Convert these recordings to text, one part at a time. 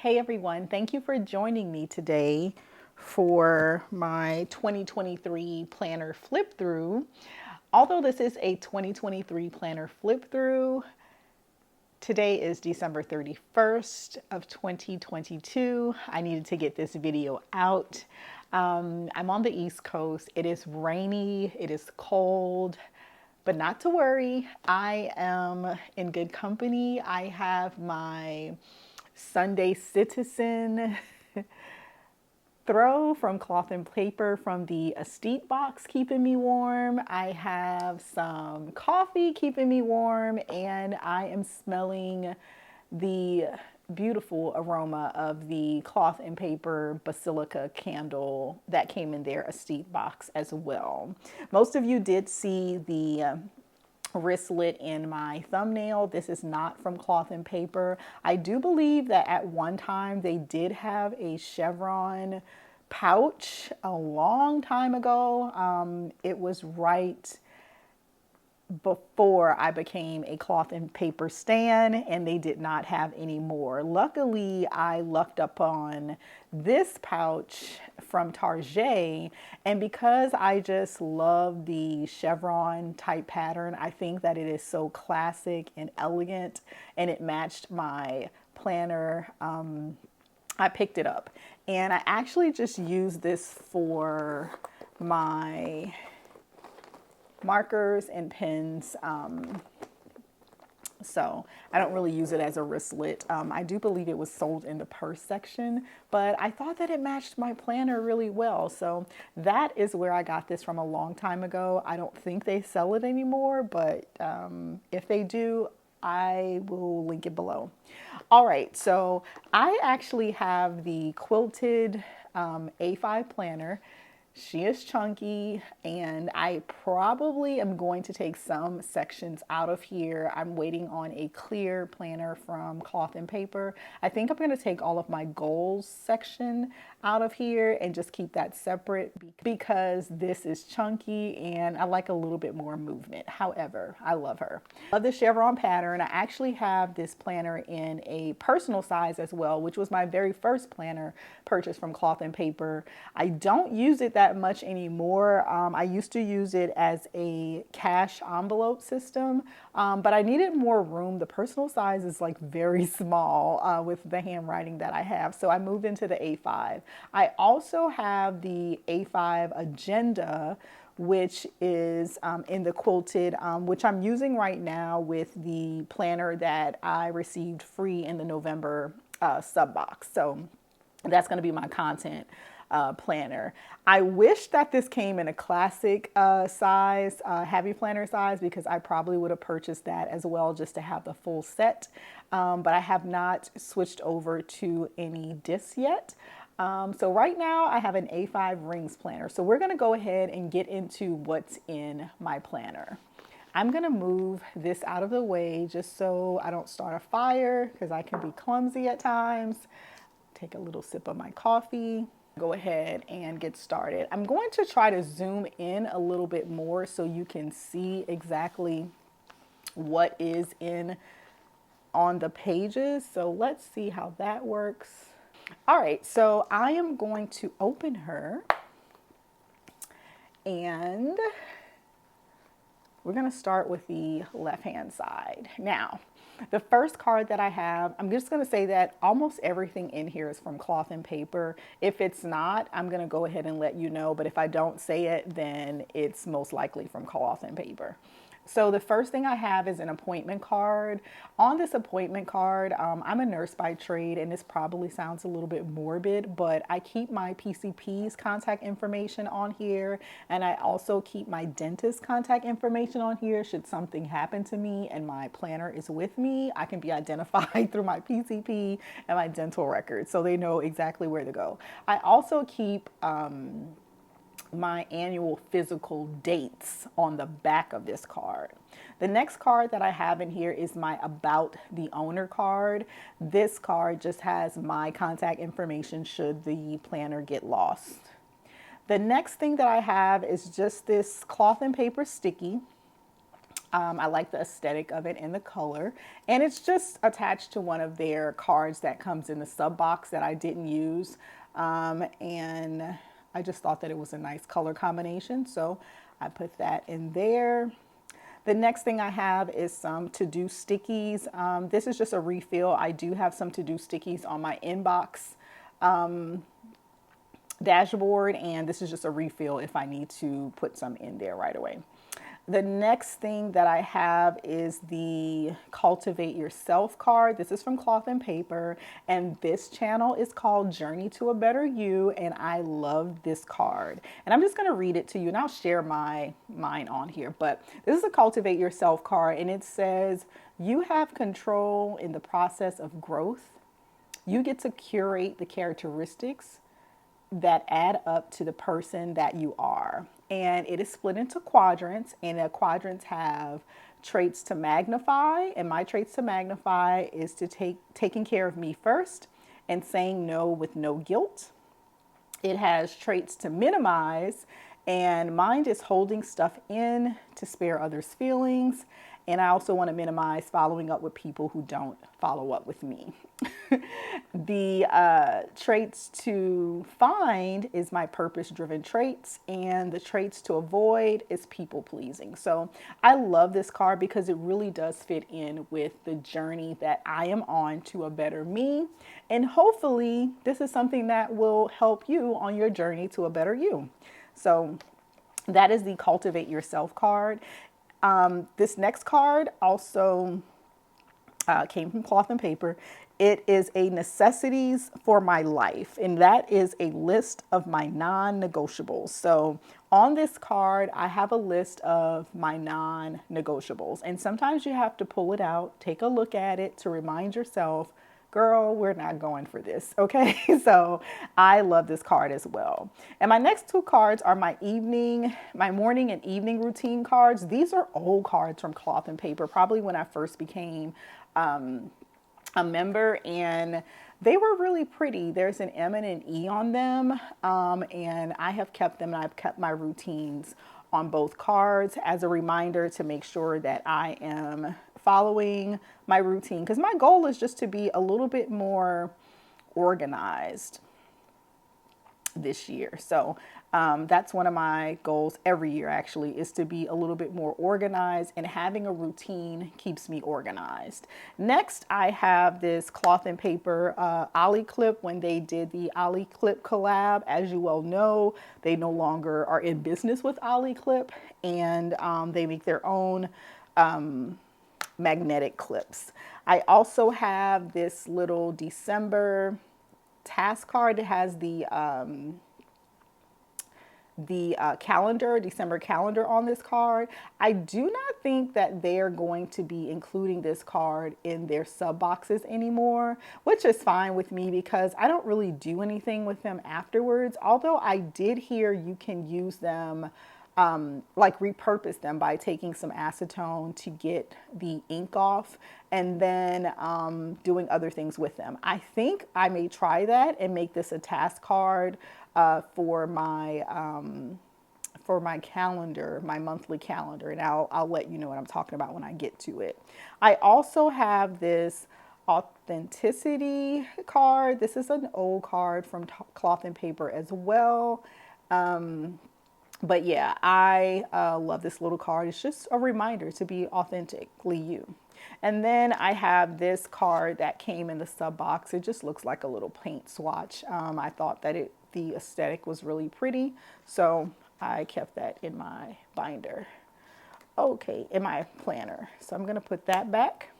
Hey everyone, thank you for joining me today for my 2023 planner flip through. Although this is a 2023 planner flip through, today is December 31st of 2022. I needed to get this video out. I'm on the East Coast. It is rainy, it is cold, but not to worry. I am in good company. I have my Sunday Citizen throw from Clothandpaper from the Estate box keeping me warm. I have some coffee keeping me warm, and I am smelling the beautiful aroma of the Clothandpaper Basilica candle that came in their Estate box as well. Most of you did see the wristlet in my thumbnail. This is not from Clothandpaper. I do believe that at one time they did have a chevron pouch a long time ago. It was right before I became a Clothandpaper stan, and they did not have any more. Luckily, I lucked upon this pouch from Target, and because I just love the chevron type pattern, I think that it is so classic and elegant, and it matched my planner. I picked it up, and I actually just used this for my markers and pens. So I don't really use it as a wristlet. I do believe it was sold in the purse section, but I thought that it matched my planner really well. So that is where I got this from a long time ago. I don't think they sell it anymore, but if they do, I will link it below. All right, so I actually have the quilted A5 planner. She is chunky, and I probably am going to take some sections out of here. I'm waiting on a clear planner from Clothandpaper. I think I'm going to take all of my goals section out of here and just keep that separate because this is chunky and I like a little bit more movement. However, I love her. I love the chevron pattern. I actually have this planner in a personal size as well, which was my very first planner purchased from Clothandpaper. I don't use it that much anymore. I used to use it as a cash envelope system, but I needed more room. The personal size is like very small with the handwriting that I have, so I moved into the A5. I also have the A5 Agenda, which is in the quilted, which I'm using right now with the planner that I received free in the November sub box. So that's going to be my content planner. I wish that this came in a classic size, heavy planner size, because I probably would have purchased that as well just to have the full set. But I have not switched over to any discs yet. So right now I have an A5 rings planner. So we're going to go ahead and get into what's in my planner. I'm going to move this out of the way just so I don't start a fire because I can be clumsy at times. Take a little sip of my coffee. Go ahead and get started. I'm going to try to zoom in a little bit more so you can see exactly what is in on the pages. So let's see how that works. All right, so I am going to open her and we're going to start with the left-hand side. Now, the first card that I have, I'm just going to say that almost everything in here is from Clothandpaper. If it's not, I'm going to go ahead and let you know. But if I don't say it, then it's most likely from Clothandpaper. So the first thing I have is an appointment card. On this appointment card, I'm a nurse by trade, and this probably sounds a little bit morbid, but I keep my PCP's contact information on here, and I also keep my dentist contact information on here. Should something happen to me and my planner is with me, I can be identified through my PCP and my dental records, so they know exactly where to go. I also keep my annual physical dates on the back of this card. The next card that I have in here is my About the Owner card. This card just has my contact information should the planner get lost. The next thing that I have is just this Clothandpaper sticky. I like the aesthetic of it and the color. And it's just attached to one of their cards that comes in the sub box that I didn't use. And I just thought that it was a nice color combination. So I put that in there. The next thing I have is some to-do stickies. This is just a refill. I do have some to-do stickies on my inbox dashboard, and this is just a refill if I need to put some in there right away. The next thing that I have is the Cultivate Yourself card. This is from Clothandpaper, and this channel is called Journey to a Better You, and I love this card. And I'm just going to read it to you, and I'll share mine on here. But this is a Cultivate Yourself card, and it says, you have control in the process of growth. You get to curate the characteristics that add up to the person that you are. And it is split into quadrants, and the quadrants have traits to magnify. And my traits to magnify is to taking care of me first and saying no with no guilt. It has traits to minimize, and mine is holding stuff in to spare others' feelings. And I also want to minimize following up with people who don't follow up with me. The traits to find is my purpose-driven traits, and the traits to avoid is people-pleasing. So I love this card because it really does fit in with the journey that I am on to a better me. And hopefully this is something that will help you on your journey to a better you. So that is the Cultivate Yourself card. This next card also came from Clothandpaper. It is a necessities for my life, and that is a list of my non-negotiables. So on this card, I have a list of my non-negotiables, and sometimes you have to pull it out, take a look at it to remind yourself, girl, we're not going for this, okay? So I love this card as well. And my next two cards are my morning and evening routine cards. These are old cards from Clothandpaper, probably when I first became a member, and they were really pretty. There's an M and an E on them, and I have kept them, and I've kept my routines on both cards as a reminder to make sure that I am following my routine, because my goal is just to be a little bit more organized this year. So that's one of my goals every year, actually, is to be a little bit more organized, and having a routine keeps me organized. Next, I have this Clothandpaper Ollie clip. When they did the Ollie clip collab, as you well know, they no longer are in business with Ollie clip, and they make their own magnetic clips. I also have this little December task card that has the December calendar on this card. I do not think that they're going to be including this card in their sub boxes anymore, which is fine with me because I don't really do anything with them afterwards. Although I did hear you can use them, like repurpose them by taking some acetone to get the ink off, and then doing other things with them. I think I may try that and make this a task card for my calendar, my monthly calendar, and I'll let you know what I'm talking about when I get to it. I also have this authenticity card. This is an old card from Clothandpaper as well. But yeah, I love this little card. It's just a reminder to be authentically you. And then I have this card that came in the sub box. It just looks like a little paint swatch. I thought that the aesthetic was really pretty, so I kept that in my binder. Okay, in my planner. So I'm gonna put that back.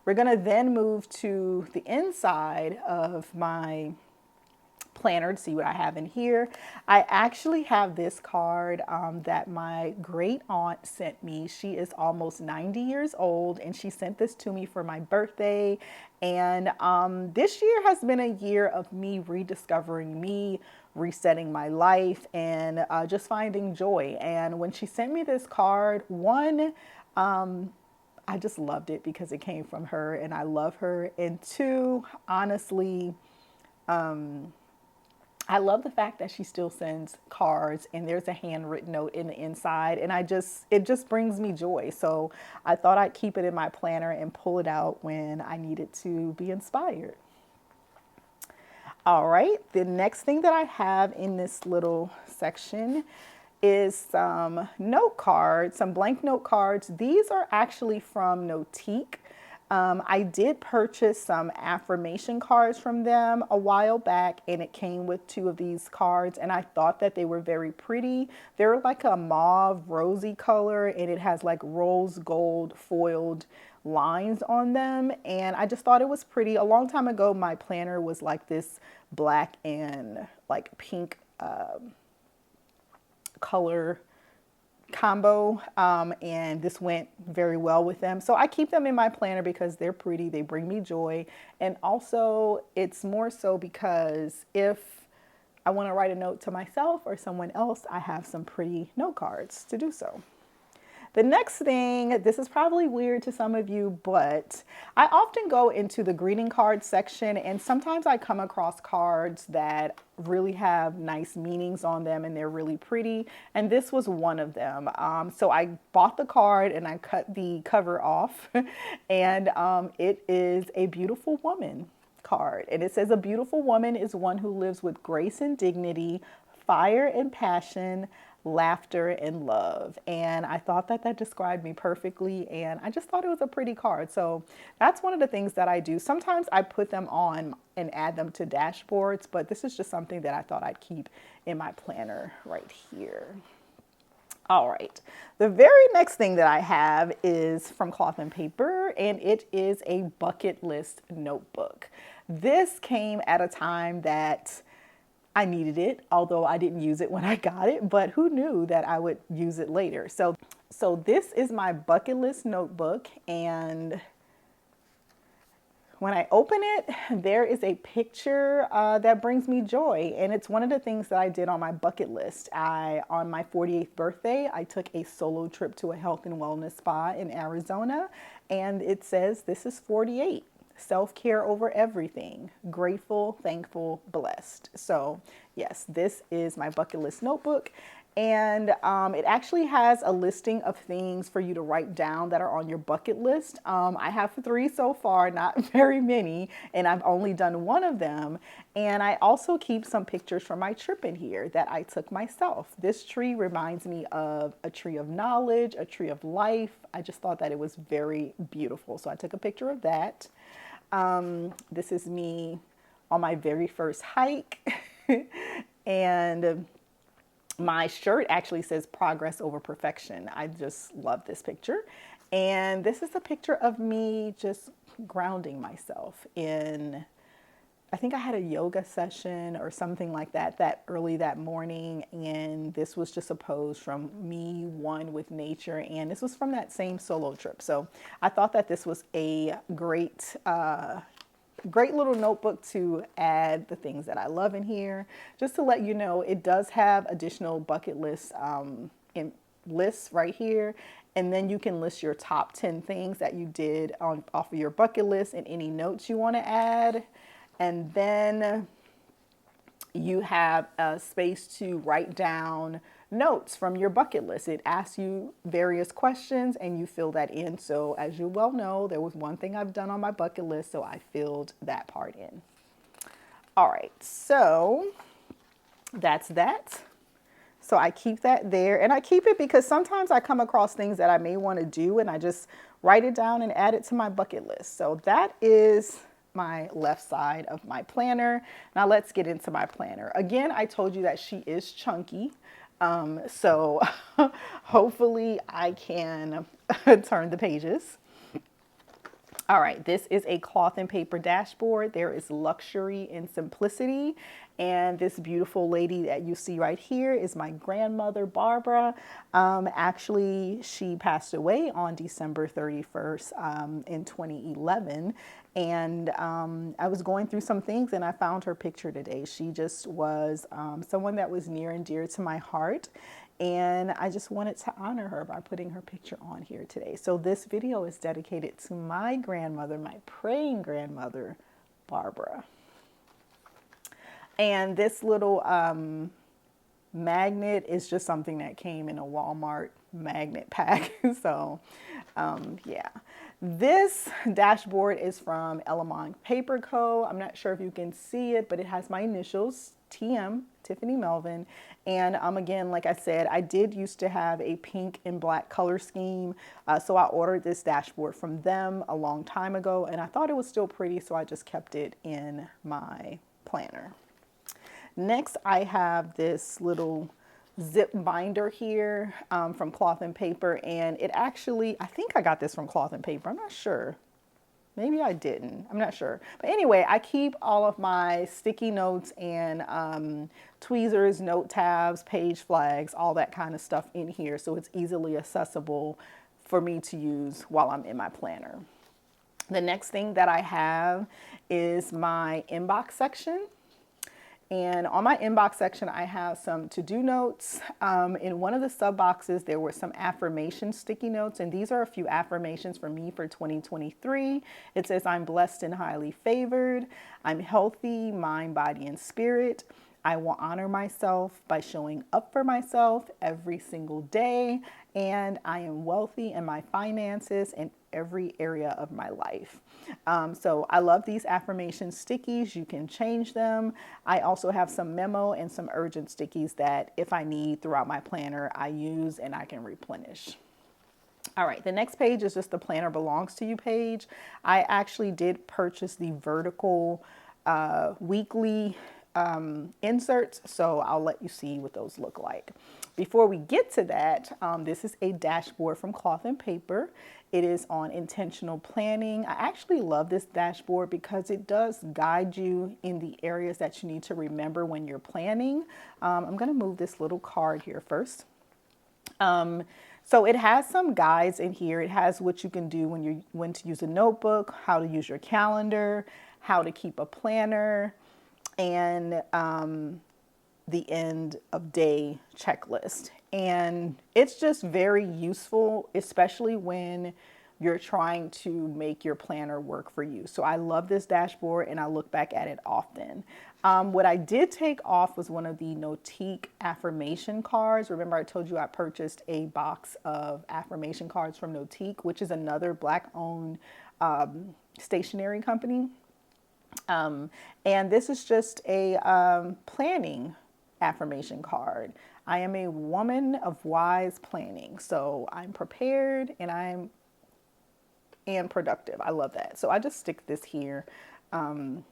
We're gonna then move to the inside of my planner to see what I have in here. I actually have this card that my great aunt sent me. She is almost 90 years old, and she sent this to me for my birthday. And this year has been a year of me rediscovering me, resetting my life, and just finding joy. And when she sent me this card, one, I just loved it because it came from her and I love her. And two, honestly, I love the fact that she still sends cards and there's a handwritten note in the inside, and it just brings me joy. So I thought I'd keep it in my planner and pull it out when I needed to be inspired. All right, the next thing that I have in this little section is some note cards, some blank note cards. These are actually from Notique. I did purchase some affirmation cards from them a while back, and it came with two of these cards, and I thought that they were very pretty. They're like a mauve rosy color, and it has like rose gold foiled lines on them, and I just thought it was pretty. A long time ago, my planner was like this black and like pink color combo, and this went very well with them. So I keep them in my planner because they're pretty, they bring me joy, and also it's more so because if I want to write a note to myself or someone else, I have some pretty note cards to do so. The next thing, this is probably weird to some of you, but I often go into the greeting card section, and sometimes I come across cards that really have nice meanings on them and they're really pretty. And this was one of them. So I bought the card and I cut the cover off and it is a beautiful woman card. And it says, a beautiful woman is one who lives with grace and dignity, fire and passion, laughter and love. And I thought that that described me perfectly, and I just thought it was a pretty card. So that's one of the things that I do. Sometimes I put them on and add them to dashboards, but this is just something that I thought I'd keep in my planner right here. All right, the very next thing that I have is from Clothandpaper, and it is a bucket list notebook. This came at a time that I needed it, although I didn't use it when I got it, but who knew that I would use it later. So this is my bucket list notebook, and when I open it, there is a picture that brings me joy, and it's one of the things that I did on my bucket list. On my 48th birthday, I took a solo trip to a health and wellness spa in Arizona, and it says, this is 48. Self-care over everything. Grateful, thankful, blessed. So yes, this is my bucket list notebook. And it actually has a listing of things for you to write down that are on your bucket list. I have 3 so far, not very many, and I've only done one of them. And I also keep some pictures from my trip in here that I took myself. This tree reminds me of a tree of knowledge, a tree of life. I just thought that it was very beautiful. So I took a picture of that. This is me on my very first hike. And my shirt actually says progress over perfection. I just love this picture. And this is a picture of me just grounding myself in, I think I had a yoga session or something like that early that morning. And this was just a pose from me, one with nature. And this was from that same solo trip. So I thought that this was a great little notebook to add the things that I love in here. Just to let you know, it does have additional bucket lists lists right here. And then you can list your top 10 things that you did off of your bucket list and any notes you want to add. And then you have a space to write down notes from your bucket list. It asks you various questions and you fill that in. So as you well know, there was one thing I've done on my bucket list, so I filled that part in. All right, so that's that. So I keep that there, and I keep it because sometimes I come across things that I may want to do and I just write it down and add it to my bucket list. So that is my left side of my planner. Now let's get into my planner. Again, I told you that she is chunky. So hopefully I can turn the pages. All right, this is a Clothandpaper dashboard. There is luxury and simplicity. And this beautiful lady that you see right here is my grandmother, Barbara. Actually, she passed away on December 31st in 2011. And I was going through some things and I found her picture today. She just was someone that was near and dear to my heart. And I just wanted to honor her by putting her picture on here today. So this video is dedicated to my grandmother, my praying grandmother, Barbara. And this little magnet is just something that came in a Walmart magnet pack. So yeah, this dashboard is from Elamon Paper Co. I'm not sure if you can see it, but it has my initials, TM, Tiffany Melvin. And again, like I said, I did used to have a pink and black color scheme. So I ordered this dashboard from them a long time ago, and I thought it was still pretty, so I just kept it in my planner. Next, I have this little zip binder here from Clothandpaper, and it actually, I think I got this from Clothandpaper. I'm not sure. Maybe I didn't. I'm not sure. But anyway, I keep all of my sticky notes and tweezers, note tabs, page flags, all that kind of stuff in here, so it's easily accessible for me to use while I'm in my planner. The next thing that I have is my inbox section. And on my inbox section, I have some to-do notes. In one of the sub boxes, there were some affirmation sticky notes, and these are a few affirmations for me for 2023. It says, I'm blessed and highly favored. I'm healthy, mind, body, and spirit. I will honor myself by showing up for myself every single day. And I am wealthy in my finances and every area of my life. So I love these affirmation stickies. You can change them. I also have some memo and some urgent stickies that if I need throughout my planner, I use and I can replenish. All right, the next page is just the planner belongs to you page. I actually did purchase the vertical weekly inserts, so I'll let you see what those look like. Before we get to that, this is a dashboard from Clothandpaper. It is on intentional planning. I actually love this dashboard because it does guide you in the areas that you need to remember when you're planning. I'm going to move this little card here first. So it has some guides in here. It has what you can do when to use a notebook, how to use your calendar, how to keep a planner, and the end of day checklist. And it's just very useful, especially when you're trying to make your planner work for you. So I love this dashboard and I look back at it often. What I did take off was one of the Notique affirmation cards. Remember I told you I purchased a box of affirmation cards from Notique, which is another Black-owned stationery company. And this is just a planning affirmation card. I am a woman of wise planning. So I'm prepared and productive. I love that. So I just stick this here on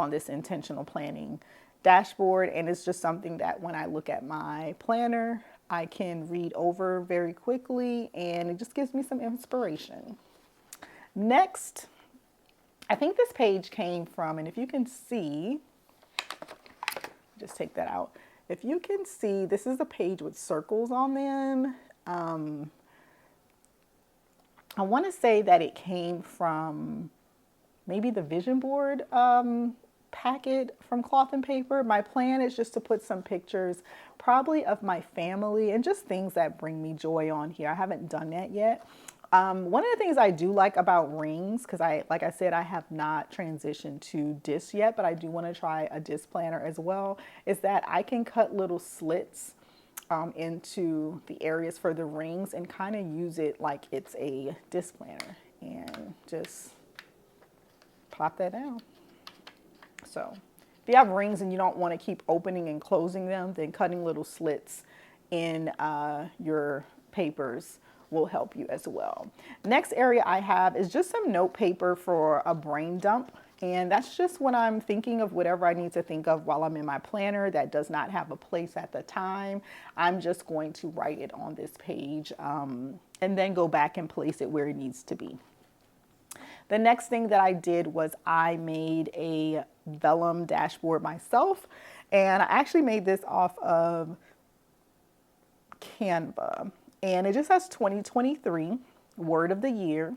this intentional planning dashboard. And it's just something that when I look at my planner, I can read over very quickly and it just gives me some inspiration. Next, I think this page came from, and if you can see, just take that out. If you can see, this is a page with circles on them. I want to say that it came from maybe the vision board packet from Clothandpaper. My plan is just to put some pictures probably of my family and just things that bring me joy on here. I haven't done that yet. One of the things I do like about rings, because like I said, I have not transitioned to disc yet, but I do want to try a disc planner as well, is that I can cut little slits into the areas for the rings and kind of use it like it's a disc planner and just plop that down. So if you have rings and you don't want to keep opening and closing them, then cutting little slits in your papers will help you as well. Next area I have is just some note paper for a brain dump. And that's just when I'm thinking of whatever I need to think of while I'm in my planner that does not have a place at the time. I'm just going to write it on this page and then go back and place it where it needs to be. The next thing that I did was I made a vellum dashboard myself. And I actually made this off of Canva. And it just has 2023 word of the year.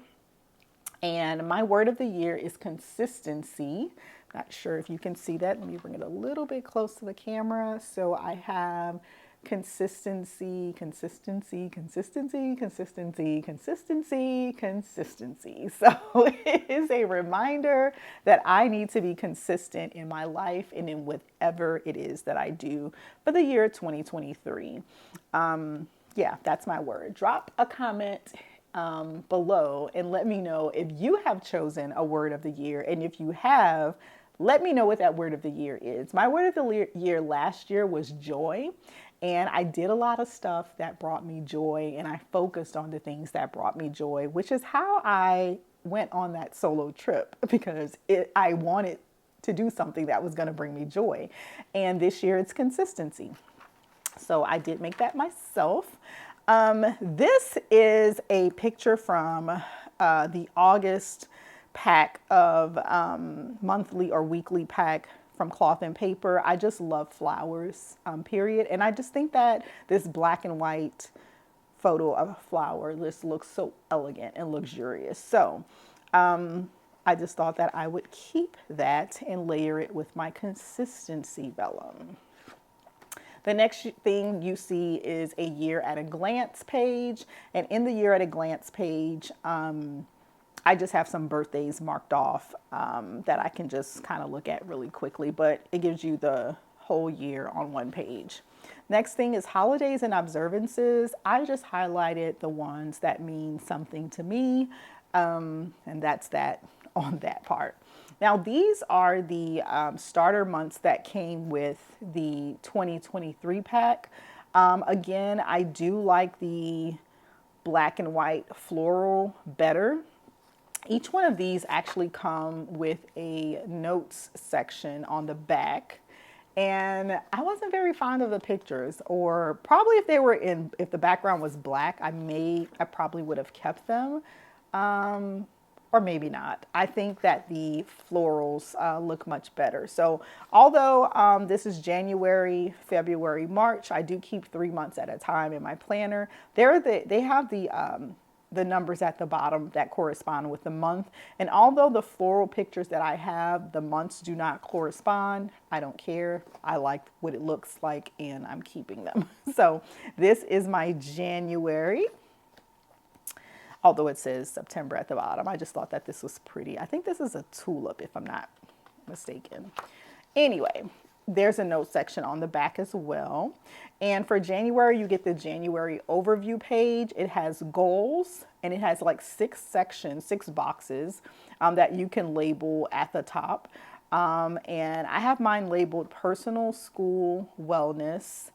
And my word of the year is consistency. Not sure if you can see that. Let me bring it a little bit close to the camera. So I have consistency, consistency, consistency, consistency, consistency, consistency. So it is a reminder that I need to be consistent in my life and in whatever it is that I do for the year 2023. Yeah, that's my word. Drop a comment below and let me know if you have chosen a word of the year. And if you have, let me know what that word of the year is. My word of the year last year was joy. And I did a lot of stuff that brought me joy, and I focused on the things that brought me joy, which is how I went on that solo trip, because I wanted to do something that was going to bring me joy. And this year it's consistency. So I did make that myself. This is a picture from the August pack of monthly or weekly pack from Clothandpaper. I just love flowers, period. And I just think that this black and white photo of a flower just looks so elegant and luxurious. So I just thought that I would keep that and layer it with my consistency vellum. The next thing you see is a year at a glance page. And in the year at a glance page, I just have some birthdays marked off that I can just kind of look at really quickly, but it gives you the whole year on one page. Next thing is holidays and observances. I just highlighted the ones that mean something to me, and that's that on that part. Now, these are the starter months that came with the 2023 pack. Again, I do like the black and white floral better. Each one of these actually come with a notes section on the back. And I wasn't very fond of the pictures, or probably if the background was black, I probably would have kept them. Or maybe not. I think that the florals look much better. So although this is January, February, March, I do keep 3 months at a time in my planner. They have the numbers at the bottom that correspond with the month. And although the floral pictures that I have, the months do not correspond, I don't care. I like what it looks like and I'm keeping them. So this is my January. Although it says September at the bottom. I just thought that this was pretty. I think this is a tulip, if I'm not mistaken. Anyway, there's a note section on the back as well. And for January, you get the January overview page. It has goals, and it has like 6 sections, 6 boxes that you can label at the top. And I have mine labeled personal, school, wellness,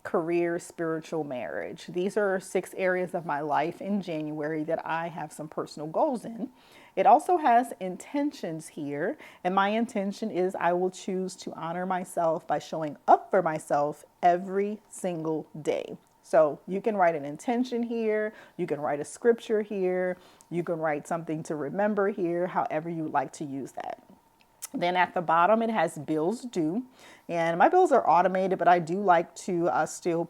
career, spiritual, marriage. These are 6 areas of my life in January that I have some personal goals in. It also has intentions here, and my intention is I will choose to honor myself by showing up for myself every single day. So you can write an intention here, you can write a scripture here, you can write something to remember here, however you like to use that. Then at the bottom, it has bills due, and my bills are automated, but I do like to still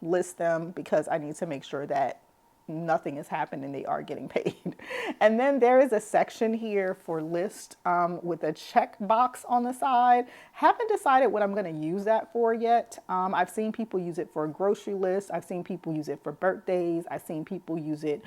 list them because I need to make sure that nothing has happened and they are getting paid. And then there is a section here for list with a check box on the side. Haven't decided what I'm going to use that for yet. I've seen people use it for a grocery list. I've seen people use it for birthdays. I've seen people use it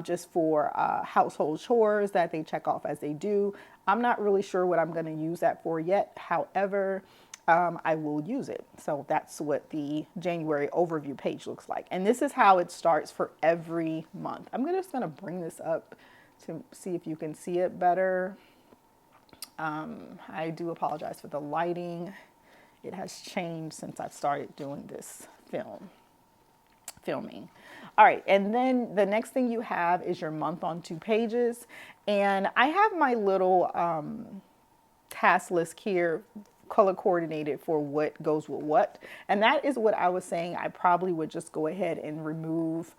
just for household chores that they check off as they do. I'm not really sure what I'm going to use that for yet. However, I will use it. So that's what the January overview page looks like. And this is how it starts for every month. I'm just going to bring this up to see if you can see it better. I do apologize for the lighting. It has changed since I've started doing this filming. All right, and then the next thing you have is your month on 2 pages. And I have my little task list here color coordinated for what goes with what. And that is what I was saying. I probably would just go ahead and remove,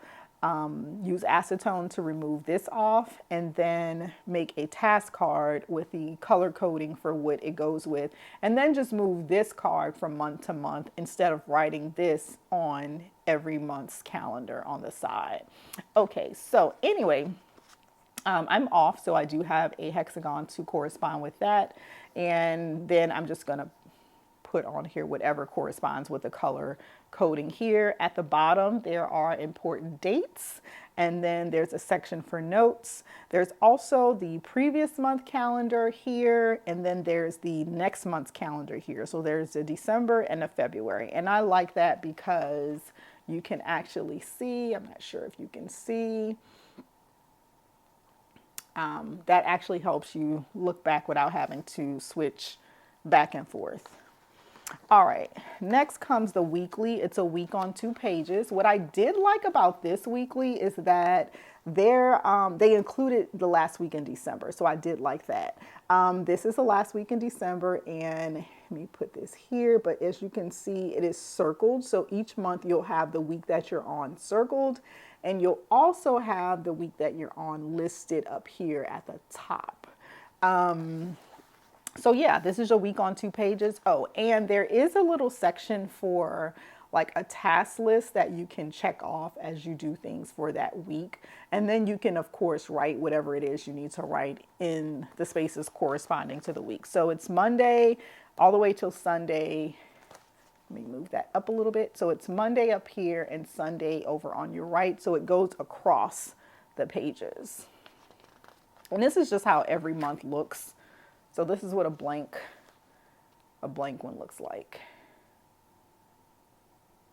use acetone to remove this off, and then make a task card with the color coding for what it goes with. And then just move this card from month to month instead of writing this on every month's calendar on the side. Okay, so anyway, I'm off, so I do have a hexagon to correspond with that. And then I'm just going to put on here whatever corresponds with the color coding here. At the bottom, there are important dates, and then there's a section for notes. There's also the previous month calendar here, and then there's the next month's calendar here. So there's a December and a February, and I like that because you can actually see, I'm not sure if you can see, that actually helps you look back without having to switch back and forth. All right, next comes the weekly. It's a week on 2 pages. What I did like about this weekly is that they included the last week in December, so I did like that. This is the last week in December, and let me put this here, but as you can see, it is circled. So each month you'll have the week that you're on circled, and you'll also have the week that you're on listed up here at the top. So yeah, this is a week on 2 pages. Oh, and there is a little section for like a task list that you can check off as you do things for that week. And then you can, of course, write whatever it is you need to write in the spaces corresponding to the week. So it's Monday all the way till Sunday. Let me move that up a little bit. So it's Monday up here and Sunday over on your right. So it goes across the pages. And this is just how every month looks. So this is what a blank one looks like.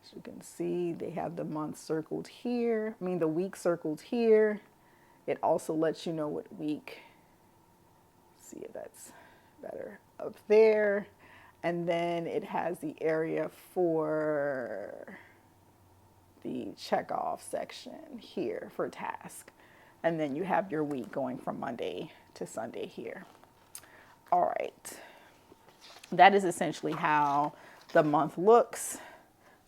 As you can see, they have the month circled here. I mean, the week circled here. It also lets you know what week. See if that's better up there. And then it has the area for the check off section here for task. And then you have your week going from Monday to Sunday here. All right, that is essentially how the month looks.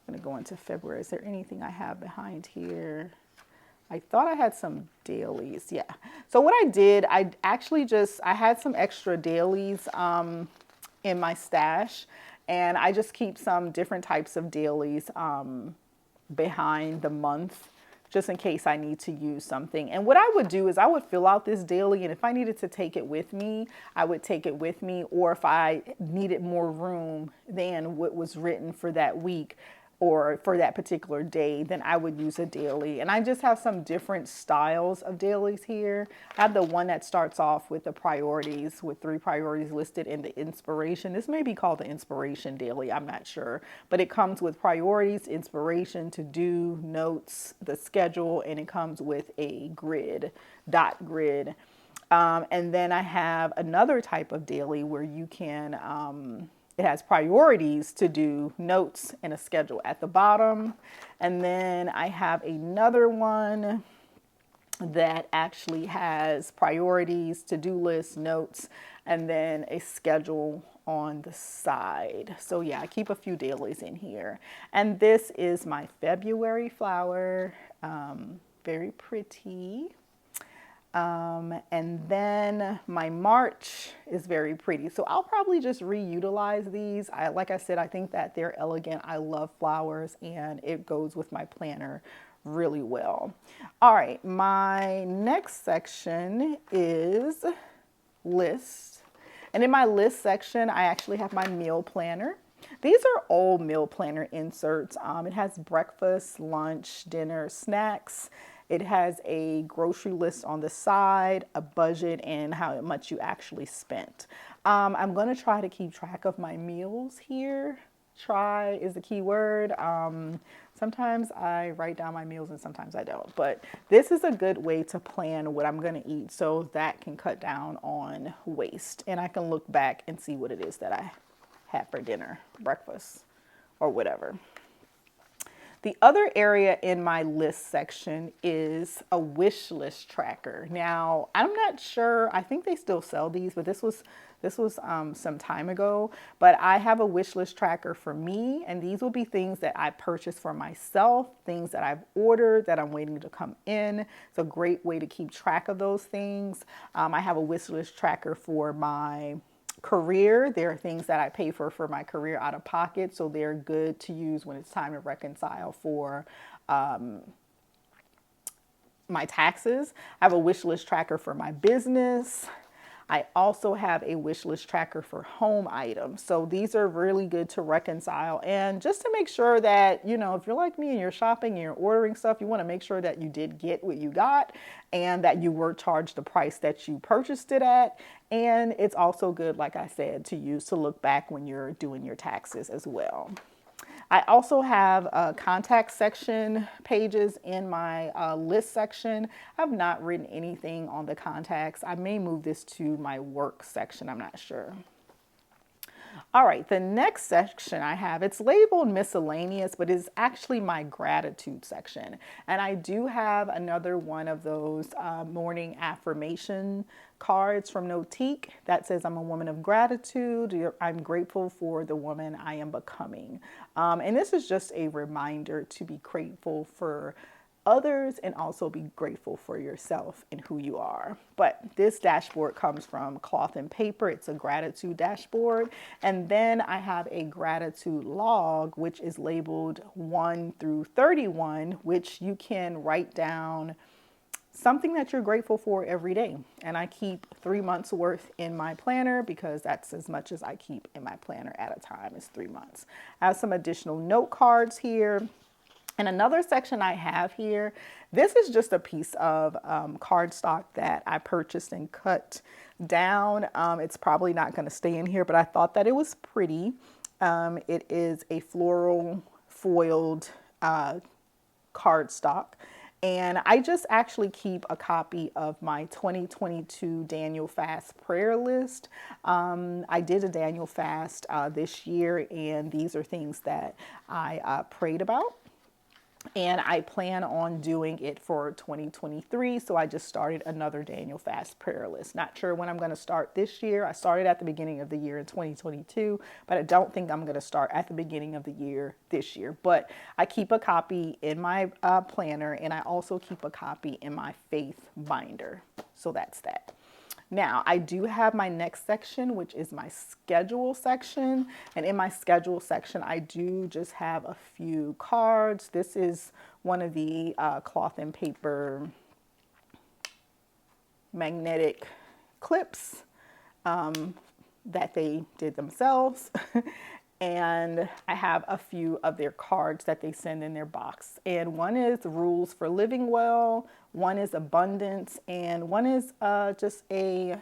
I'm gonna go into February. Is there anything I have behind here? I thought I had some dailies, yeah. So what I did, I had some extra dailies in my stash, and I just keep some different types of dailies behind the month, just in case I need to use something. And what I would do is I would fill out this daily, and if I needed to take it with me, I would take it with me. Or if I needed more room than what was written for that week or for that particular day, then I would use a daily. And I just have some different styles of dailies here. I have the one that starts off with the priorities, with 3 priorities listed in the inspiration. This may be called the inspiration daily, I'm not sure. But it comes with priorities, inspiration, to do, notes, the schedule, and it comes with a grid, dot grid. And then I have another type of daily where you can, it has priorities to do, notes, and a schedule at the bottom. And then I have another one that actually has priorities, to-do lists, notes, and then a schedule on the side. So yeah, I keep a few dailies in here. And this is my February flower, very pretty. And then my March is very pretty. So I'll probably just reutilize these. Like I said, I think that they're elegant. I love flowers, and it goes with my planner really well. All right, my next section is list. And in my list section, I actually have my meal planner. These are old meal planner inserts. It has breakfast, lunch, dinner, snacks. It has a grocery list on the side, a budget, and how much you actually spent. I'm going to try to keep track of my meals here. Try is the key word. Sometimes I write down my meals and sometimes I don't. But this is a good way to plan what I'm going to eat, so that can cut down on waste. And I can look back and see what it is that I had for dinner, breakfast, or whatever. The other area in my list section is a wish list tracker. Now, I'm not sure, I think they still sell these, but this was some time ago. But I have a wish list tracker for me, and these will be things that I purchased for myself, things that I've ordered that I'm waiting to come in. It's a great way to keep track of those things. I have a wish list tracker for my career. There are things that I pay for my career out of pocket, so they're good to use when it's time to reconcile for my taxes. I have a wish list tracker for my business. I also have a wish list tracker for home items. So these are really good to reconcile and just to make sure that, you know, if you're like me and you're shopping and you're ordering stuff, you want to make sure that you did get what you got and that you were charged the price that you purchased it at. And it's also good, like I said, to use to look back when you're doing your taxes as well. I also have contact section pages in my list section. I've not written anything on the contacts. I may move this to my work section. I'm not sure. All right, the next section I have, it's labeled miscellaneous, but it's actually my gratitude section. And I do have another one of those morning affirmation cards from Notique that says, I'm a woman of gratitude. I'm grateful for the woman I am becoming. And this is just a reminder to be grateful for others and also be grateful for yourself and who you are. But this dashboard comes from Clothandpaper. It's a gratitude dashboard. And then I have a gratitude log, which is labeled 1 through 31, which you can write down something that you're grateful for every day. And I keep 3 months worth in my planner because that's as much as I keep in my planner at a time is 3 months. I have some additional note cards here. And another section I have here, this is just a piece of cardstock that I purchased and cut down. It's probably not going to stay in here, but I thought that it was pretty. It is a floral foiled cardstock. And I just actually keep a copy of my 2022 Daniel Fast prayer list. I did a Daniel Fast this year, and these are things that I prayed about. And I plan on doing it for 2023. So I just started another Daniel Fast prayer list. Not sure when I'm going to start this year. I started at the beginning of the year in 2022, but I don't think I'm going to start at the beginning of the year this year. But I keep a copy in my planner, and I also keep a copy in my faith binder. So that's that. Now, I do have my next section, which is my schedule section. And in my schedule section, I do just have a few cards. This is one of the Clothandpaper magnetic clips that they did themselves. And I have a few of their cards that they send in their box. And one is rules for living well, one is abundance, and one is just a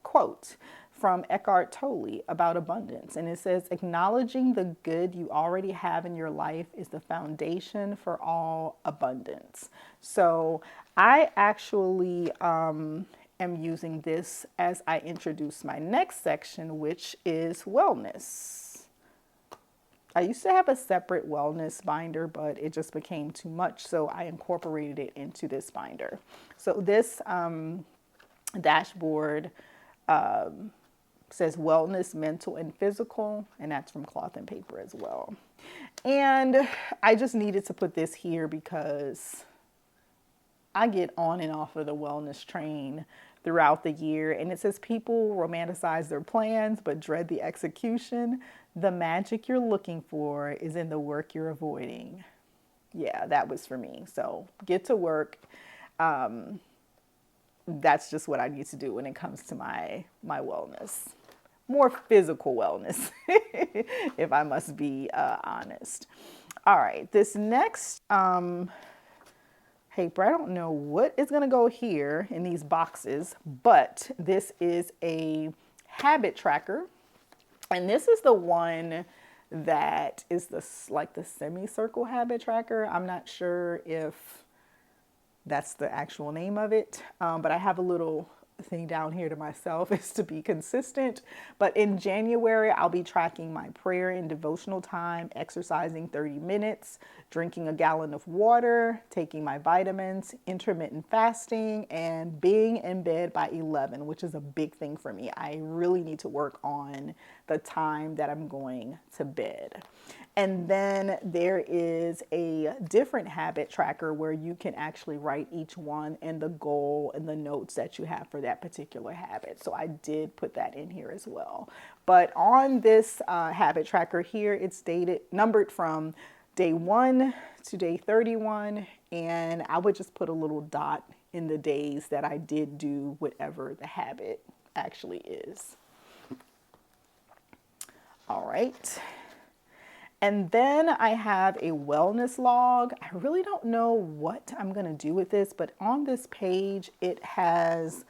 quote from Eckhart Tolle about abundance. And it says, acknowledging the good you already have in your life is the foundation for all abundance. So I actually am using this as I introduce my next section, which is wellness. I used to have a separate wellness binder, but it just became too much, so I incorporated it into this binder. So this dashboard says wellness, mental and physical, and that's from Clothandpaper as well. And I just needed to put this here because I get on and off of the wellness train throughout the year. And it says people romanticize their plans, but dread the execution. The magic you're looking for is in the work you're avoiding. Yeah, that was for me. So get to work. That's just what I need to do when it comes to my wellness. More physical wellness, if I must be honest. All right, this next paper, I don't know what is going to go here in these boxes, but this is a habit tracker. And this is the one that is like the semicircle habit tracker. I'm not sure if that's the actual name of it, but I have a little thing down here to myself is to be consistent. But in January, I'll be tracking my prayer and devotional time, exercising 30 minutes, drinking a gallon of water, taking my vitamins, intermittent fasting, and being in bed by 11, which is a big thing for me. I really need to work on the time that I'm going to bed. And then there is a different habit tracker where you can actually write each one and the goal and the notes that you have for that particular habit. So I did put that in here as well. But on this habit tracker here, it's numbered from day 1 to day 31. And I would just put a little dot in the days that I did do whatever the habit actually is. All right. And then I have a wellness log. I really don't know what I'm going to do with this, but on this page, it has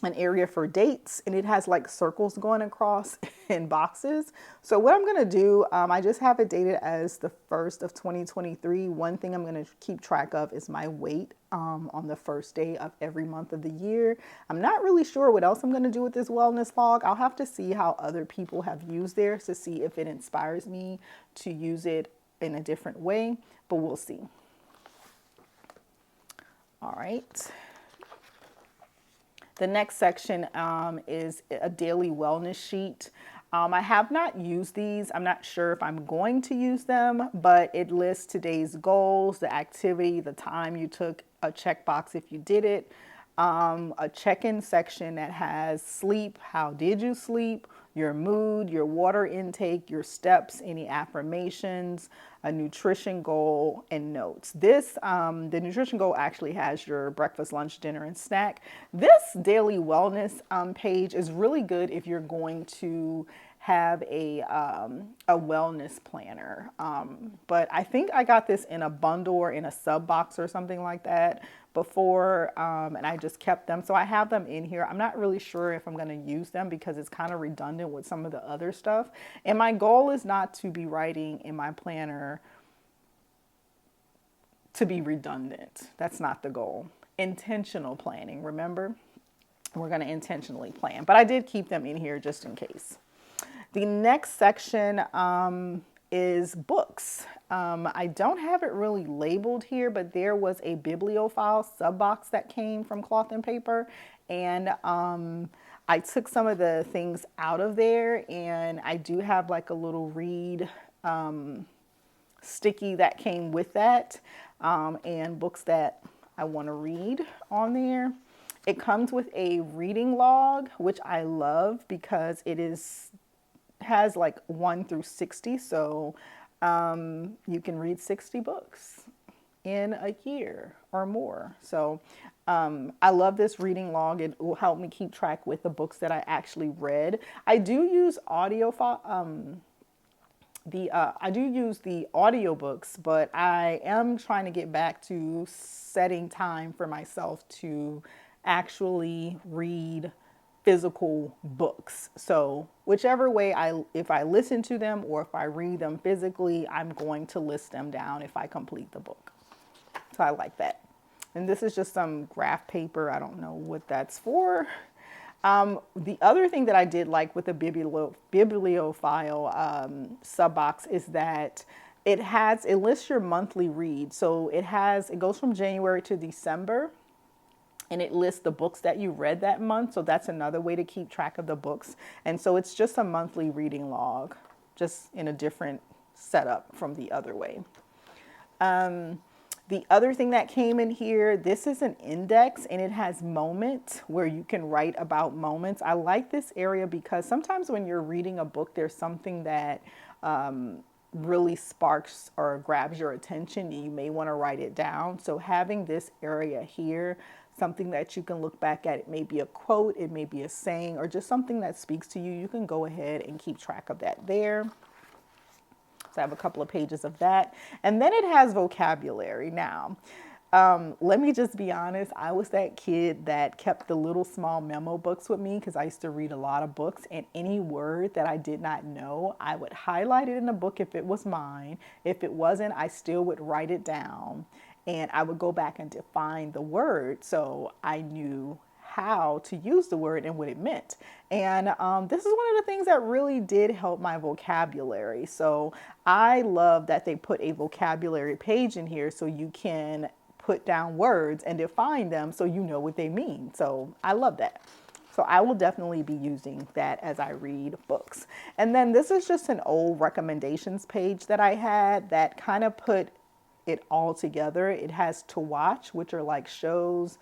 an area for dates, and it has like circles going across in boxes. So what I'm going to do, I just have it dated as the 1st of 2023. One thing I'm going to keep track of is my weight on the first day of every month of the year. I'm not really sure what else I'm going to do with this wellness log. I'll have to see how other people have used theirs to see if it inspires me to use it in a different way, but we'll see. All right. The next section is a daily wellness sheet. I have not used these. I'm not sure if I'm going to use them, but it lists today's goals, the activity, the time you took, a checkbox if you did it, a check-in section that has sleep, how did you sleep, your mood, your water intake, your steps, any affirmations, a nutrition goal, and notes. This, the nutrition goal actually has your breakfast, lunch, dinner, and snack. This daily wellness page is really good if you're going to have a wellness planner. But I think I got this in a bundle or in a sub box or something like that before, and I just kept them. So I have them in here. I'm not really sure if I'm going to use them because it's kind of redundant with some of the other stuff. And my goal is not to be writing in my planner to be redundant. That's not the goal. Intentional planning, remember? We're going to intentionally plan. But I did keep them in here just in case. The next section is books. I don't have it really labeled here, but there was a bibliophile sub box that came from Clothandpaper, and I took some of the things out of there, and I do have like a little read sticky that came with that, and books that I want to read on there. It comes with a reading log, which I love because it has like 1 through 60, so you can read 60 books in a year or more. So I love this reading log. It will help me keep track with the books that I actually read. I do use I do use the audiobooks, but I am trying to get back to setting time for myself to actually read physical books. So whichever way if I listen to them or if I read them physically, I'm going to list them down if I complete the book. So I like that. And this is just some graph paper. I don't know what that's for. The other thing that I did like with the bibliophile sub box is that it lists your monthly read. So it goes from January to December, and it lists the books that you read that month. So that's another way to keep track of the books. And so it's just a monthly reading log, just in a different setup from the other way. The other thing that came in here, this is an index, and it has moments where you can write about moments. I like this area because sometimes when you're reading a book, there's something that really sparks or grabs your attention. You may want to write it down. So having this area here, something that you can look back at, it may be a quote, it may be a saying, or just something that speaks to you. You can go ahead and keep track of that there. So I have a couple of pages of that. And then it has vocabulary. Now, let me just be honest. I was that kid that kept the little small memo books with me because I used to read a lot of books, and any word that I did not know, I would highlight it in the book if it was mine. If it wasn't, I still would write it down, and I would go back and define the word so I knew how to use the word and what it meant. And this is one of the things that really did help my vocabulary. So I love that they put a vocabulary page in here so you can put down words and define them so you know what they mean. So I love that. So I will definitely be using that as I read books. And then this is just an old recommendations page that I had that kind of put it all together. It has to watch, which are like shows,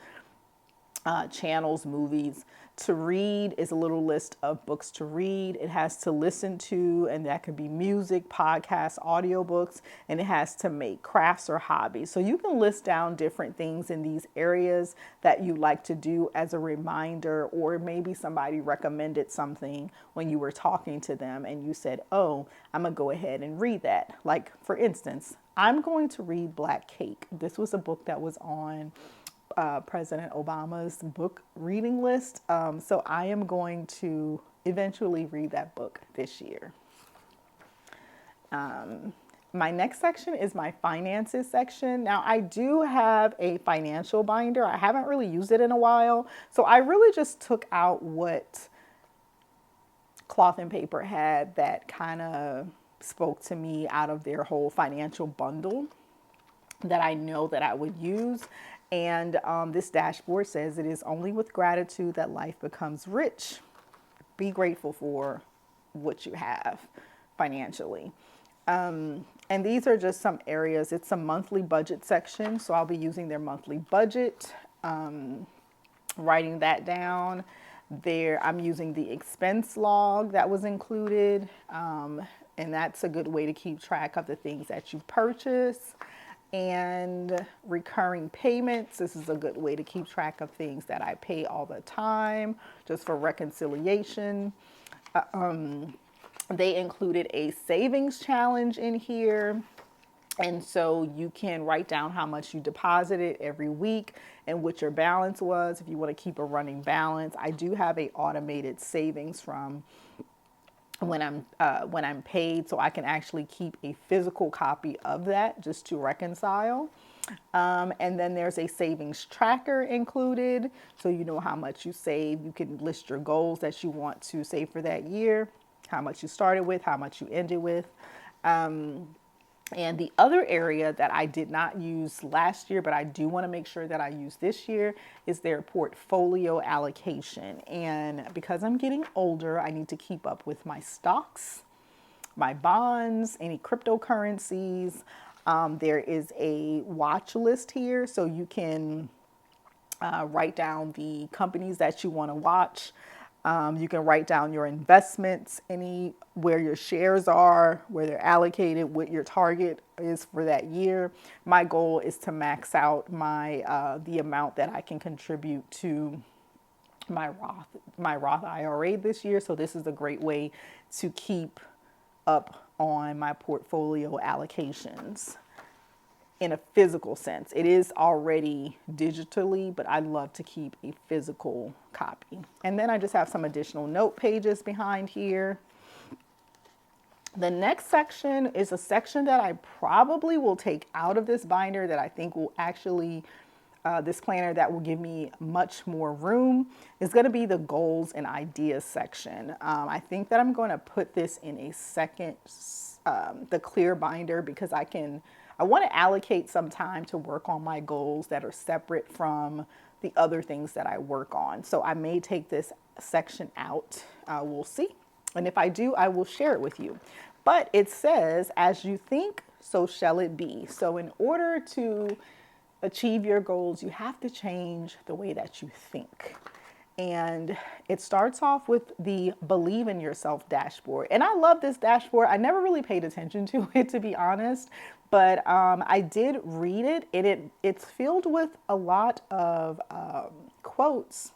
channels, movies. To read is a little list of books to read. It has to listen to, and that could be music, podcasts, audiobooks, and it has to make crafts or hobbies. So you can list down different things in these areas that you like to do as a reminder, or maybe somebody recommended something when you were talking to them and you said, oh, I'm gonna go ahead and read that. Like, for instance, I'm going to read Black Cake. This was a book that was on President Obama's book reading list. So I am going to eventually read that book this year. My next section is my finances section. Now, I do have a financial binder. I haven't really used it in a while. So I really just took out what Clothandpaper had that kind of spoke to me out of their whole financial bundle that I know that I would use. And this dashboard says it is only with gratitude that life becomes rich. Be grateful for what you have financially. And these are just some areas. It's a monthly budget section. So I'll be using their monthly budget, writing that down. There, I'm using the expense log that was included. And that's a good way to keep track of the things that you purchase. And recurring payments. This is a good way to keep track of things that I pay all the time, just for reconciliation. They included a savings challenge in here. And so you can write down how much you deposited every week and what your balance was if you want to keep a running balance. I do have a automated savings from when I'm paid, so I can actually keep a physical copy of that just to reconcile. And then there's a savings tracker included, so you know how much you save. You can list your goals that you want to save for that year, how much you started with, how much you ended with. And the other area that I did not use last year, but I do want to make sure that I use this year, is their portfolio allocation. And because I'm getting older, I need to keep up with my stocks, my bonds, any cryptocurrencies. There is a watch list here, so you can write down the companies that you want to watch. You can write down your investments, where your shares are, where they're allocated, what your target is for that year. My goal is to max out the amount that I can contribute to my Roth IRA this year. So this is a great way to keep up on my portfolio allocations. In a physical sense. It is already digitally, but I love to keep a physical copy. And then I just have some additional note pages behind here. The next section is a section that I probably will take out of this binder that I think will actually, this planner that will give me much more room, is going to be the goals and ideas section. I think that I'm going to put this in a second, the clear binder, because I want to allocate some time to work on my goals that are separate from the other things that I work on. So I may take this section out. We'll see. And if I do, I will share it with you. But it says, as you think, so shall it be. So in order to achieve your goals, you have to change the way that you think. And it starts off with the Believe in Yourself dashboard. And I love this dashboard. I never really paid attention to it, to be honest. But I did read it, and it's filled with a lot of quotes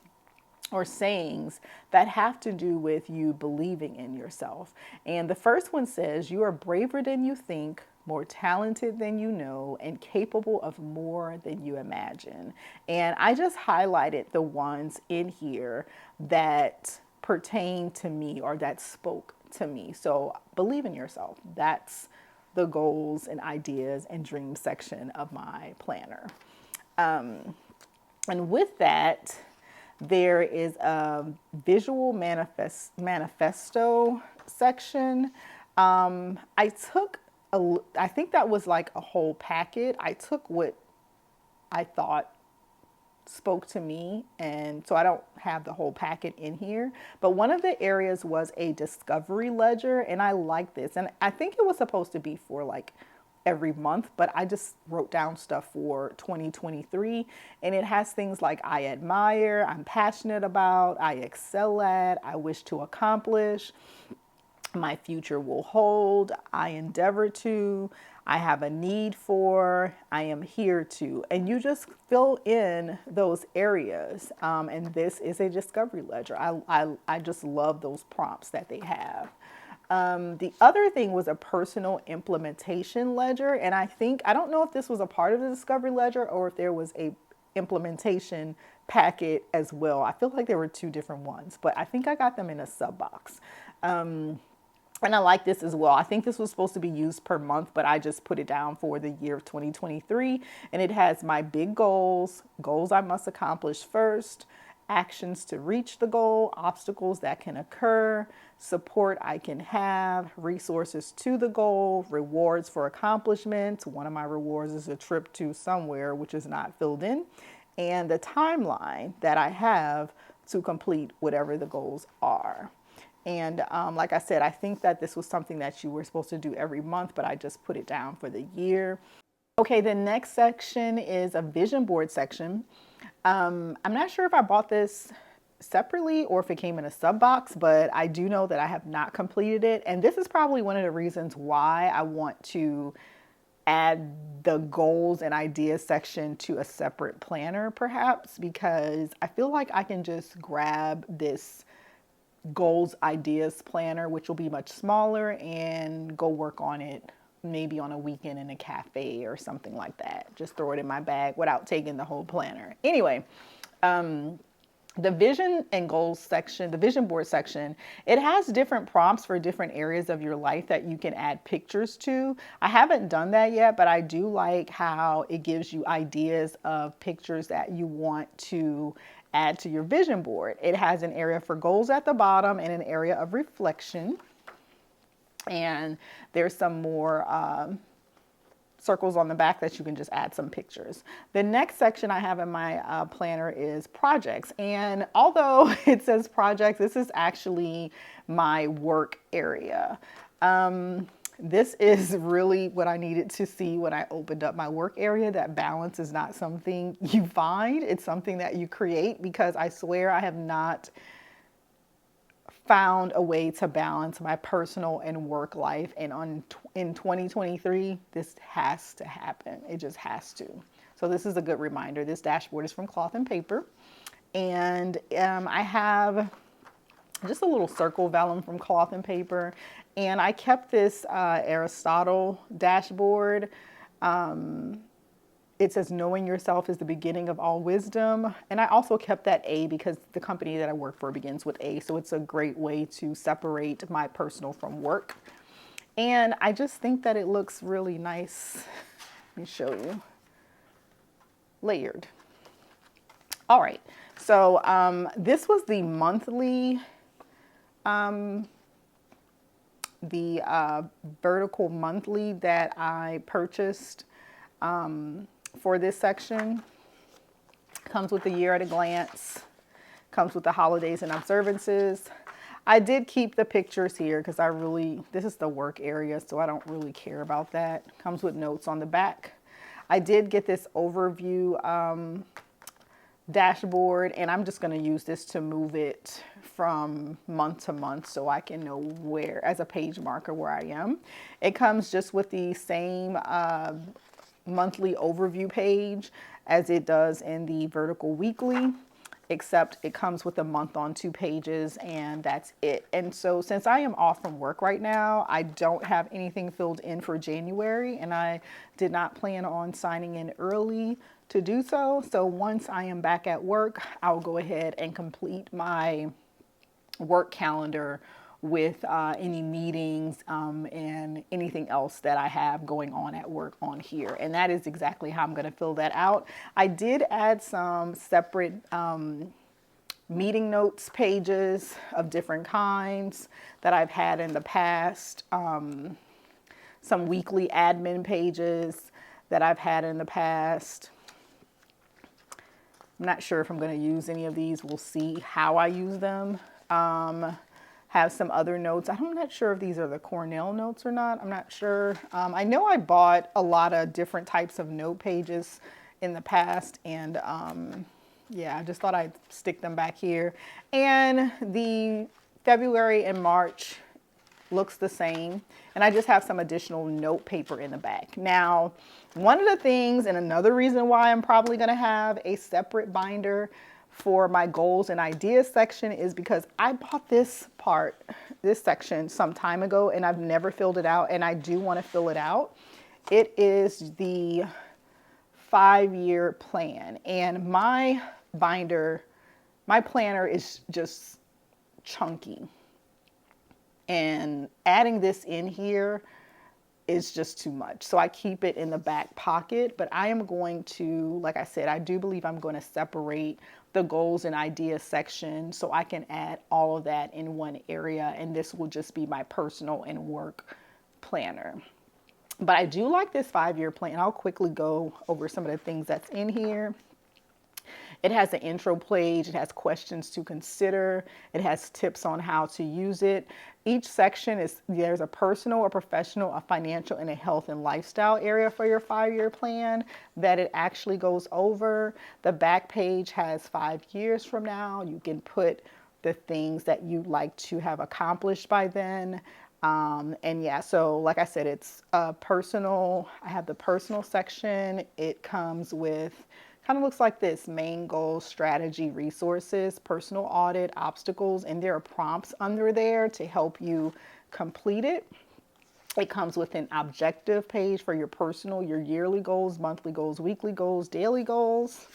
or sayings that have to do with you believing in yourself. And the first one says, you are braver than you think, more talented than you know, and capable of more than you imagine. And I just highlighted the ones in here that pertain to me or that spoke to me. So believe in yourself. That's the goals and ideas and dreams section of my planner. And with that, there is a visual manifesto section. I think that was like a whole packet. I took what I thought spoke to me, and so I don't have the whole packet in here, but one of the areas was a discovery ledger, and I like this, and I think it was supposed to be for like every month, but I just wrote down stuff for 2023, and it has things like I admire, I'm passionate about, I excel at, I wish to accomplish, my future will hold, I endeavor to, I have a need for, I am here to. And you just fill in those areas. And this is a discovery ledger. I just love those prompts that they have. The other thing was a personal implementation ledger. And I don't know if this was a part of the discovery ledger or if there was a implementation packet as well. I feel like there were two different ones, but I think I got them in a sub box. And I like this as well. I think this was supposed to be used per month, but I just put it down for the year of 2023. And it has my big goals, goals I must accomplish first, actions to reach the goal, obstacles that can occur, support I can have, resources to the goal, rewards for accomplishments. One of my rewards is a trip to somewhere, which is not filled in, and the timeline that I have to complete whatever the goals are. And like I said, I think that this was something that you were supposed to do every month, but I just put it down for the year. Okay, the next section is a vision board section. I'm not sure if I bought this separately or if it came in a sub box, but I do know that I have not completed it. And this is probably one of the reasons why I want to add the goals and ideas section to a separate planner, perhaps, because I feel like I can just grab this goals ideas planner, which will be much smaller, and go work on it maybe on a weekend in a cafe or something like that. Just throw it in my bag without taking the whole planner. Anyway, the vision and goals section, the vision board section, it has different prompts for different areas of your life that you can add pictures to. I haven't done that yet, but I do like how it gives you ideas of pictures that you want to add to your vision board. It has an area for goals at the bottom and an area of reflection. And there's some more circles on the back that you can just add some pictures. The next section I have in my planner is projects. And although it says projects, this is actually my work area. This is really what I needed to see when I opened up my work area, that balance is not something you find, it's something that you create, because I swear I have not found a way to balance my personal and work life. And in 2023, this has to happen. It just has to. So this is a good reminder. This dashboard is from Clothandpaper. And I have just a little circle vellum from Clothandpaper. And I kept this Aristotle dashboard. It says knowing yourself is the beginning of all wisdom. And I also kept that A because the company that I work for begins with A. So it's a great way to separate my personal from work. And I just think that it looks really nice. Let me show you. Layered. All right. So this was the monthly vertical monthly that I purchased for this section. Comes with the year at a glance, comes with the holidays and observances. I did keep the pictures here because this is the work area, so I don't really care about that. Comes with notes on the back. I did get this overview dashboard, and I'm just going to use this to move it from month to month so I can know where, as a page marker, where I am. It comes just with the same monthly overview page as it does in the vertical weekly, except it comes with a month on 2 pages, and that's it. And so since I am off from work right now, I don't have anything filled in for January, and I did not plan on signing in early to do so. So once I am back at work, I'll go ahead and complete my work calendar with any meetings and anything else that I have going on at work on here. And that is exactly how I'm going to fill that out. I did add some separate meeting notes pages of different kinds that I've had in the past. Some weekly admin pages that I've had in the past. I'm not sure if I'm going to use any of these. We'll see how I use them. Have some other notes. I'm not sure if these are the Cornell notes or not. I'm not sure. I know I bought a lot of different types of note pages in the past, and yeah, I just thought I'd stick them back here. And the February and March looks the same, and I just have some additional note paper in the back. Now, one of the things, and another reason why I'm probably going to have a separate binder for my goals and ideas section, is because I bought this section some time ago, and I've never filled it out, and I do want to fill it out. It is the 5-year plan, and my binder, my planner is just chunky, and adding this in here is just too much. So I keep it in the back pocket, but I am going to, like I said, I do believe I'm going to separate the goals and ideas section so I can add all of that in one area, and this will just be my personal and work planner. But I do like this 5-year plan. I'll quickly go over some of the things that's in here. It has an intro page, it has questions to consider, it has tips on how to use it. Each section there's a personal, a professional, a financial, and a health and lifestyle area for your 5-year plan that it actually goes over. The back page has 5 years from now. You can put the things that you'd like to have accomplished by then. And yeah, so like I said, it's personal. I have the personal section. It comes with, kind of looks like this: main goals, strategy, resources, personal audit, obstacles, and there are prompts under there to help you complete it. It comes with an objective page for your personal, your yearly goals, monthly goals, weekly goals, daily goals.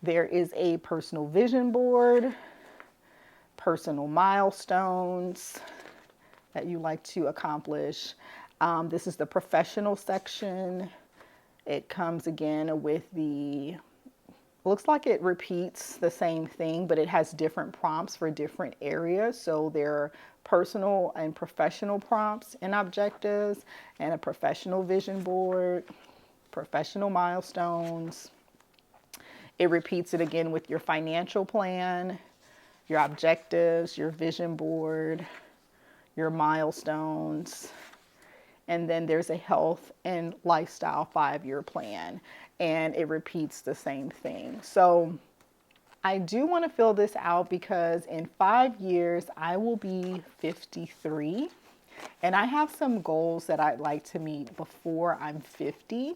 There is a personal vision board, personal milestones that you like to accomplish. This is the professional section. It comes again with looks like it repeats the same thing, but it has different prompts for different areas. So there are personal and professional prompts and objectives, and a professional vision board, professional milestones. It repeats it again with your financial plan, your objectives, your vision board, your milestones. And then there's a health and lifestyle 5-year plan, and it repeats the same thing. So I do want to fill this out because in 5 years, I will be 53, and I have some goals that I'd like to meet before I'm 50.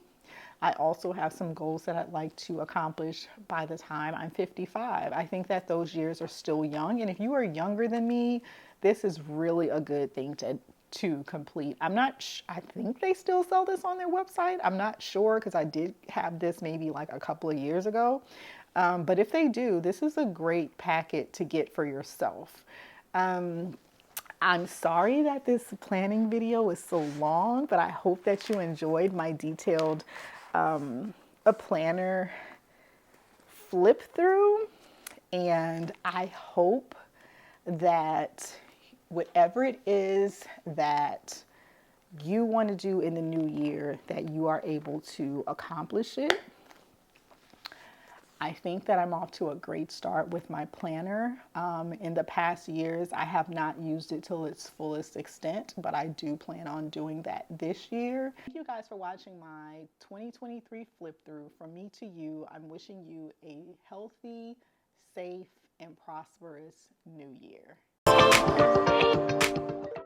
I also have some goals that I'd like to accomplish by the time I'm 55. I think that those years are still young, and if you are younger than me, this is really a good thing to complete. I think they still sell this on their website. I'm not sure because I did have this maybe like a couple of years ago. But if they do, this is a great packet to get for yourself. I'm sorry that this planning video is so long, but I hope that you enjoyed my detailed a planner flip through. And I hope that whatever it is that you want to do in the new year, that you are able to accomplish it. I think that I'm off to a great start with my planner. In the past years, I have not used it to its fullest extent, but I do plan on doing that this year. Thank you guys for watching my 2023 flip through. From me to you, I'm wishing you a healthy, safe, and prosperous new year.